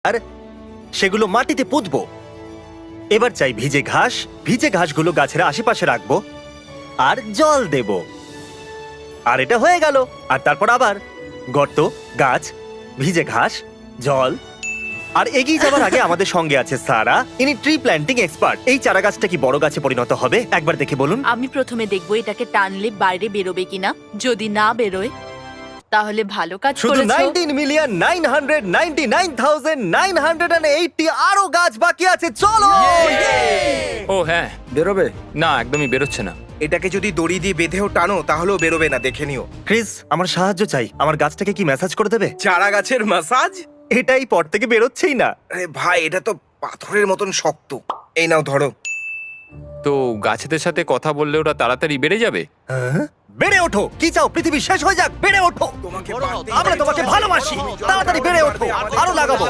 আর সেগুলো মাটিতে পুঁতবো। এবার চাই ভিজে ঘাসগুলো গাছের আশেপাশে রাখবো আর জল দেব। আর এটা হয়ে গেল। আর তারপর আবার গর্ত, গাছ, ভিজে ঘাস, জল। আর এগিয়ে যাওয়ার আগে আমাদের সঙ্গে আছে সারা, ইনি ট্রি প্ল্যান্টিং এক্সপার্ট। এই চারা গাছটা কি বড় গাছে পরিণত হবে একবার দেখে বলুন। আমি প্রথমে দেখবো এটাকে টানলে বাইরে বেরোবে কিনা। যদি না বেরোয় তাহলে ভালো কাজ শুধু করেছো। 19,999,980 আরো গাছ বাকি আছে। চলো। ও হ্যাঁ, বেরোবে? না একদমই বেরোচ্ছে না। এটাকে যদি দড়ি দিয়ে বেঁধেও টানো তাহলেও বেরোবে না, দেখে নিও। ক্রিস, আমার সাহায্য চাই। আমার গাছটাকে কি ম্যাসাজ করে দেবে? চারা গাছের মাসাজ? এটাই পর থেকে বেরোচ্ছেই না। আরে ভাই, এটা তো পাথরের মতন শক্ত। এই নাও ধরো। তো গাছেদের সাথে কথা বললে ওরা তাড়াতাড়ি বেড়ে যাবে? হ্যাঁ? বেড়ে ওঠো। কি চাও পৃথিবী শেষ হয়ে যাক? বেড়ে ওঠো। তোমাকে আমরা তোমাকে ভালোবাসি। তাড়াতাড়ি বেড়ে ওঠো। আরো লাগাবো।